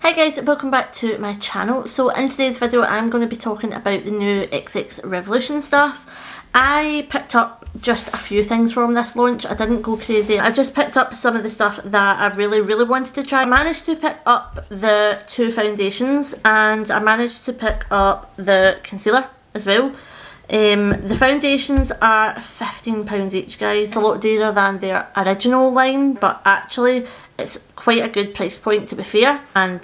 Hi guys, welcome back to my channel. So in today's video I'm going to be talking about the new XXrevolution stuff. I picked up just a few things from this launch. I didn't go crazy. I just picked up some of the stuff that I really wanted to try. I managed to pick up the two foundations and I managed to pick up the concealer as well. The foundations are £15 each, guys. It's a lot dearer than their original line, but actually it's quite a good price point, to be fair. And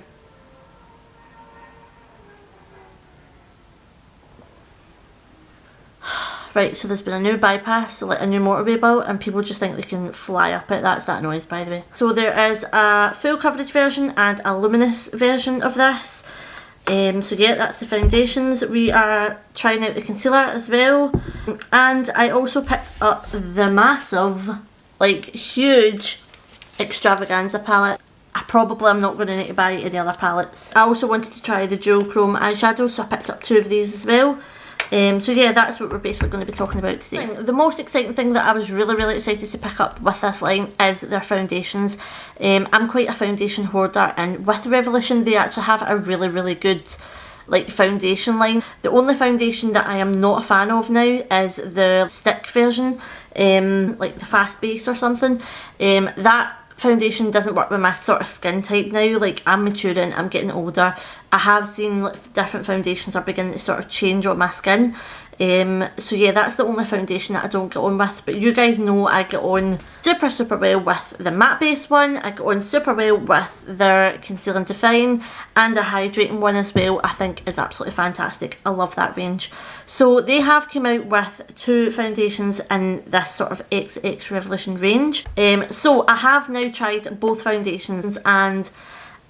right, so there's been a new bypass, so like a new motorway built, and people just think they can fly up it. That's that noise, by the way. So there is a full coverage version and a luminous version of this. So yeah, that's the foundations. We are trying out the concealer as well, and I also picked up the massive, like huge extravaganza palette. I probably am not going to need to buy any other palettes. I also wanted to try the dual chrome eyeshadows, so I picked up two of these as well. So yeah, that's what we're basically going to be talking about today. The most exciting thing that I was really excited to pick up with this line is their foundations. I'm quite a foundation hoarder, and with Revolution they actually have a really good like foundation line. The only foundation that I am not a fan of now is the stick version, like the fast base or something. That foundation doesn't work with my sort of skin type now. Like, I'm maturing, I'm getting older. I have seen like different foundations are beginning to sort of change on my skin. So yeah, that's the only foundation that I don't get on with, but you guys know I get on super well with the matte base one. I get on super well with their conceal and define, and their hydrating one as well. I think is absolutely fantastic. I love that range. So they have come out with two foundations in this sort of XXrevolution range. So I have now tried both foundations, and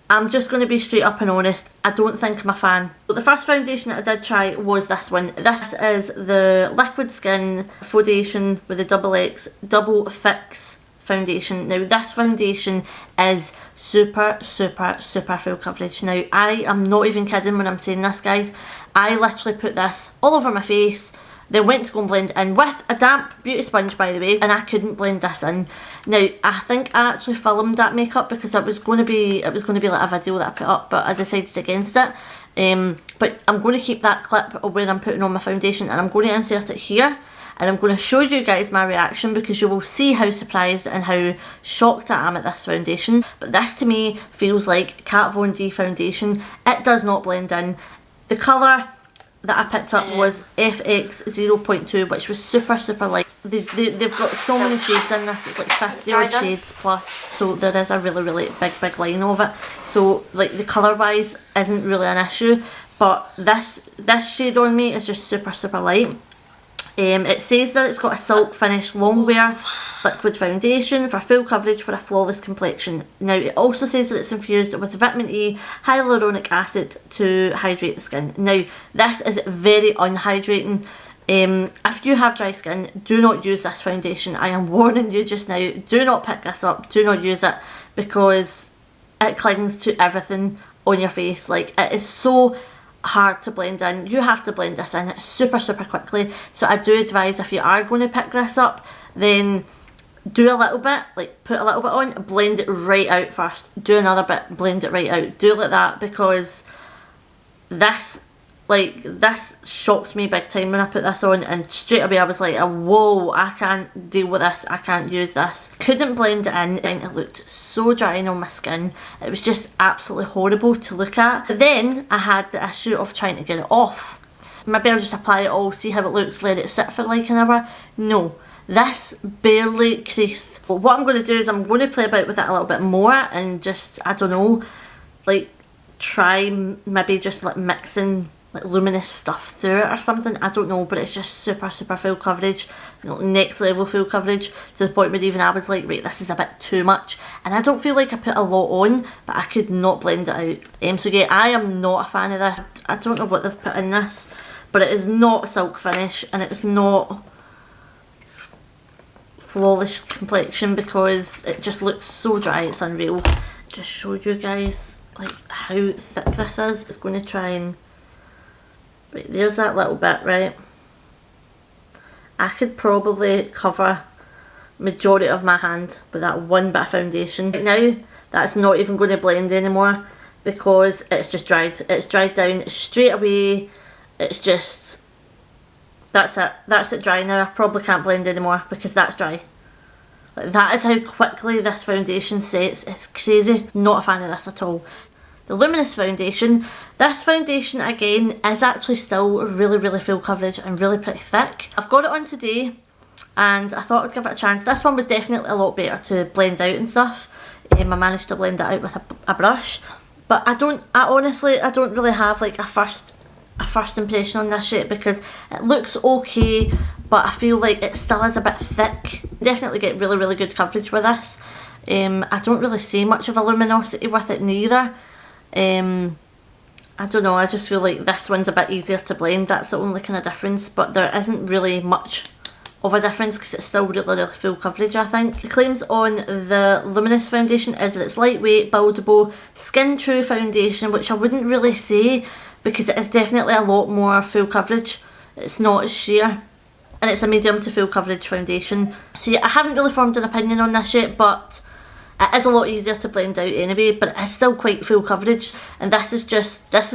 I'm just going to be straight up and honest, I don't think I'm a fan. But the first foundation that I did try was this one. This is the Liquid Skin Foundation with the XX Double Fix foundation. Now this foundation is super full coverage. Now I am not even kidding when I'm saying this, guys. I literally put this all over my face, then went to go and blend in with a damp beauty sponge, by the way, and I couldn't blend this in. Now I think I actually filmed that makeup because it was going to be like a video that I put up, but I decided against it. But I'm going to keep that clip of where I'm putting on my foundation, and I'm going to insert it here, and I'm going to show you guys my reaction, because you will see how surprised and how shocked I am at this foundation. But this to me feels like Kat Von D foundation. It does not blend in. The colour that I picked up was FX 0.2, which was super light. They've got so many shades in this. It's like 50 odd shades plus, so there is a really big line of it. So like the colour wise isn't really an issue, but this shade on me is just super light. It says that it's got a silk finish long wear liquid foundation for full coverage for a flawless complexion. Now it also says that it's infused with vitamin E hyaluronic acid to hydrate the skin. Now this is very unhydrating. If you have dry skin, do not use this foundation. I am warning you just now, do not pick this up, do not use it, because it clings to everything on your face. Like, it is so hard to blend in. You have to blend this in super quickly. So I do advise, if you are going to pick this up, then do a little bit, like put a little bit on, blend it right out first, do another bit, blend it right out, do it like that, because this shocked me big time when I put this on, and straight away I was like, whoa, I can't deal with this, I can't use this. Couldn't blend it in, and it looked so drying on my skin. It was just absolutely horrible to look at. But then I had the issue of trying to get it off. Maybe I'll just apply it all, see how it looks, let it sit for like an hour. No, this barely creased. But what I'm going to do is I'm going to play about with it a little bit more, and just, I don't know, like try maybe just like mixing like luminous stuff through it or something. I don't know, but it's just super full coverage, you know, next level full coverage, to the point where even I was like, right, this is a bit too much. And I don't feel like I put a lot on, but I could not blend it out. So yeah, I am not a fan of this. I don't know what they've put in this, but it is not a silk finish, and it is not flawless complexion, because it just looks so dry, it's unreal. Just showed you guys like how thick this is. It's going to try and, right, there's that little bit, right? I could probably cover majority of my hand with that one bit of foundation. Right now, that's not even going to blend anymore. because it's just dried. It's dried down straight away. It's just, that's it dry now. I probably can't blend anymore because that's dry. Like, that is how quickly this foundation sets. It's crazy. Not a fan of this at all. The Luminous foundation. This foundation again is actually still really full coverage and really pretty thick. I've got it on today and I thought I'd give it a chance. This one was definitely a lot better to blend out and stuff. I managed to blend it out with a brush. But I honestly don't really have like a first impression on this yet, because it looks okay, but I feel like it still is a bit thick. Definitely get really good coverage with this. I don't really see much of a luminosity with it neither. I don't know, I just feel like this one's a bit easier to blend. That's the only kind of difference, but there isn't really much of a difference because it's still really full coverage, I think. The claims on the Luminous foundation is that it's lightweight, buildable, skin true foundation, which I wouldn't really say because it is definitely a lot more full coverage. It's not as sheer, and it's a medium to full coverage foundation. So yeah, I haven't really formed an opinion on this yet, but it is a lot easier to blend out anyway, but it is still quite full coverage, and this is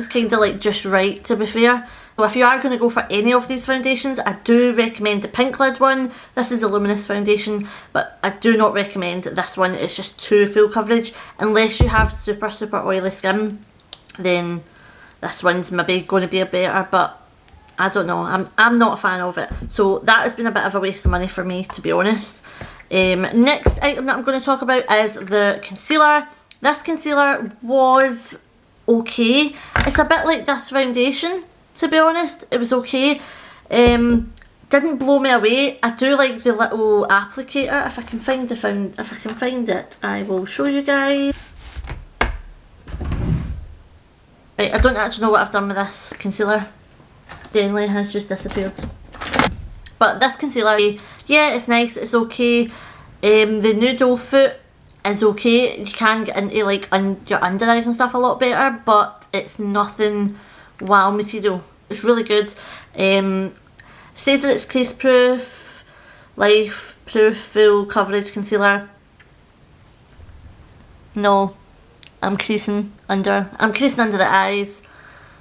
kind of like just right, to be fair. So if you are going to go for any of these foundations, I do recommend the pink lid one. This is a Luminous foundation, but I do not recommend this one. It's just too full coverage. Unless you have super oily skin, then this one's maybe going to be a better, but I don't know. I'm not a fan of it. So that has been a bit of a waste of money for me, to be honest. Next item that I'm going to talk about is the concealer. This concealer was okay. It's a bit like this foundation, to be honest. It was okay. Didn't blow me away. I do like the little applicator. If I can find it, I will show you guys. Right, I don't actually know what I've done with this concealer. Denley has just disappeared. But this concealer, yeah, it's nice, it's okay. The Noodle Foot is okay. You can get into like your under eyes and stuff a lot better, but it's nothing wow material. It's really good. It says that it's crease proof, life proof, full coverage concealer. No, I'm creasing under the eyes.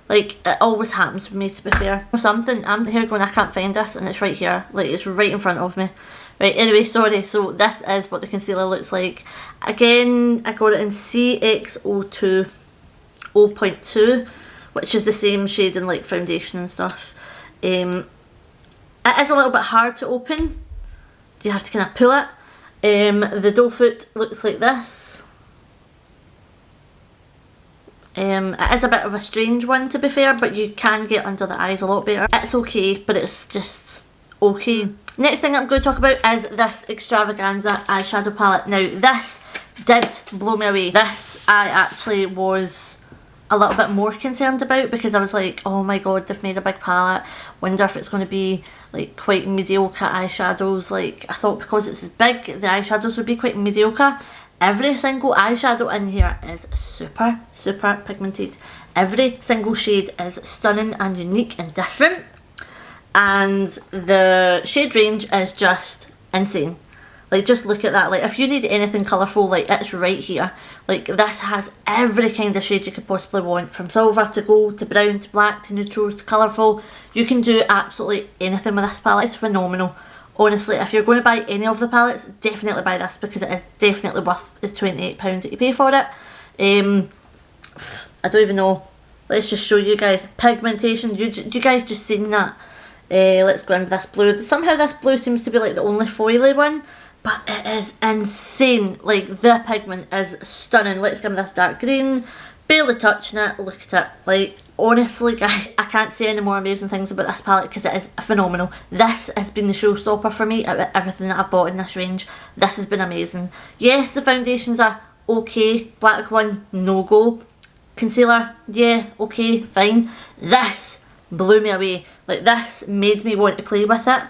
Like, it always happens with me, to be fair. Or something, I'm here going, I can't find this, and it's right here. Like, it's right in front of me. Right, anyway, sorry. So this is what the concealer looks like. Again, I got it in CX02 0.2, which is the same shade in like foundation and stuff. It is a little bit hard to open. You have to kind of pull it. The doe foot looks like this. It is a bit of a strange one, to be fair, but you can get under the eyes a lot better. It's okay, but it's just okay. Next thing I'm going to talk about is this Extravaganza eyeshadow palette. Now, this did blow me away. This I actually was a little bit more concerned about, because I was like, oh my god, they've made a big palette. Wonder if it's going to be like quite mediocre eyeshadows. Like, I thought because it's as big, the eyeshadows would be quite mediocre. Every single eyeshadow in here is super pigmented. Every single shade is stunning and unique and different. And the shade range is just insane. Like, just look at that. Like, if you need anything colourful, like, it's right here. Like, this has every kind of shade you could possibly want. From silver to gold to brown to black to neutrals to colourful. You can do absolutely anything with this palette. It's phenomenal. Honestly, if you're going to buy any of the palettes, definitely buy this, because it is definitely worth the £28 that you pay for it. I don't even know. Let's just show you guys. Pigmentation. You guys just seen that? Let's go into this blue. Somehow this blue seems to be like the only foily one, but it is insane. Like, the pigment is stunning. Let's give this dark green. Barely touching it. Look at it. Like, honestly, guys, I can't say any more amazing things about this palette because it is phenomenal. This has been the showstopper for me out of everything that I've bought in this range. This has been amazing. Yes, the foundations are okay. Black one, no go. Concealer, yeah, okay, fine. This blew me away. Like, this made me want to play with it.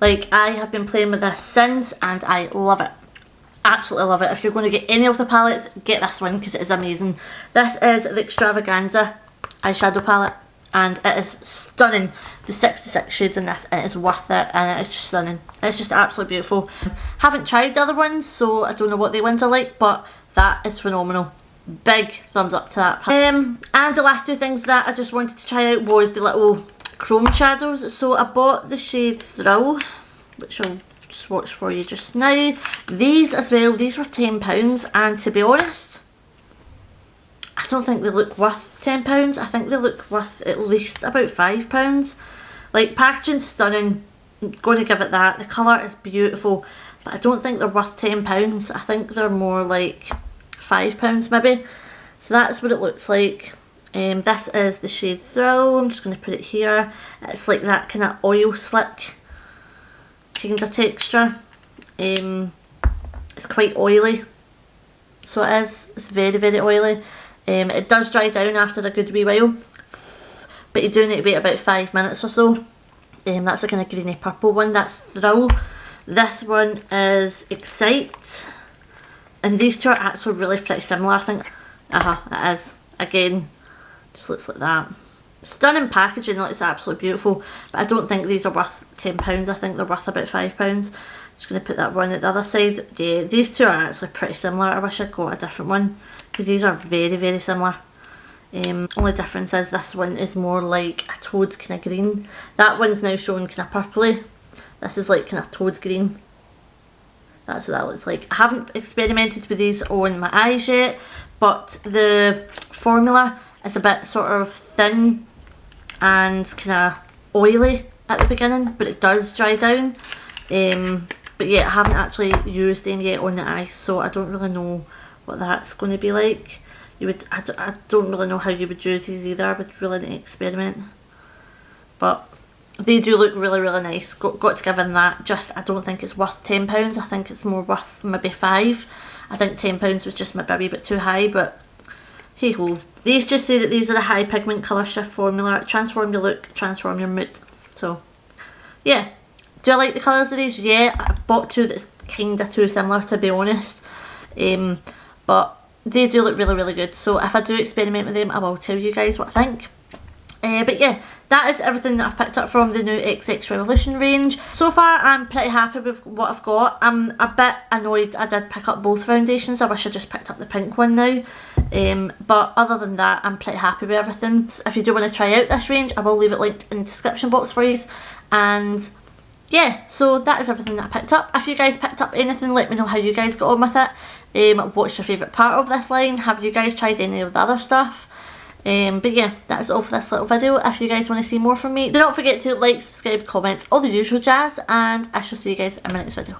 Like, I have been playing with this since, and I love it. Absolutely love it. If you're going to get any of the palettes, get this one because it is amazing. This is the Extravaganza eyeshadow palette, and it is stunning. The 66 shades in this, it is worth it, and it is just stunning. It's just absolutely beautiful. Haven't tried the other ones, so I don't know what they ones are like, but that is phenomenal. big thumbs up to that. And the last two things that I just wanted to try out was the little chrome shadows. So I bought the shade Thrill, which I'll swatch for you just now. These as well, these were £10, and to be honest, I don't think they look worth £10. I think they look worth at least about £5. Like, packaging's stunning, I'm going to give it that. The colour is beautiful, but I don't think they're worth £10. I think they're more like £5 maybe. So that's what it looks like. This is the shade Thrill. I'm just going to put it here. It's like that kind of oil slick kind of texture. It's quite oily, so it is. It's very, very oily. It does dry down after a good wee while, but you do need to wait about 5 minutes or so. That's the kind of greeny purple one, that's Thrill. This one is Excite, and these two are actually really pretty similar, I think. It is. Again, just looks like that. Stunning packaging, like, it's absolutely beautiful, but I don't think these are worth £10. I think they're worth about £5. Just going to put that one at the other side. Yeah, these two are actually pretty similar. I wish I'd got a different one, because these are very, very similar. Only difference is this one is more like a toad kind of green. That one's now shown kind of purpley. This is like kind of toad green. That's what that looks like. I haven't experimented with these on my eyes yet, but the formula is a bit sort of thin and kind of oily at the beginning, but it does dry down. But yeah, I haven't actually used them yet on the eyes, so I don't really know what that's going to be like. I don't really know how you would use these either. I would really need to experiment. But they do look really, really nice. Got to give them that. Just, I don't think it's worth £10. I think it's more worth maybe £5. I think £10 was just maybe a wee bit too high, but hey ho. These just say that these are the high pigment colour shift formula. Transform your look, transform your mood. So yeah. Do I like the colours of these? Yeah, I bought two that's kind of too similar, to be honest. But they do look really, really good. So if I do experiment with them, I will tell you guys what I think. But yeah, that is everything that I've picked up from the new XXrevolution range. So far, I'm pretty happy with what I've got. I'm a bit annoyed I did pick up both foundations. I wish I just picked up the pink one now. But other than that, I'm pretty happy with everything. If you do want to try out this range, I will leave it linked in the description box for you. And yeah, so that is everything that I picked up. If you guys picked up anything, let me know how you guys got on with it. What's your favourite part of this line? Have you guys tried any of the other stuff? But yeah, that's all for this little video. If you guys want to see more from me, do not forget to like, subscribe, comment, all the usual jazz, and I shall see you guys in my next video.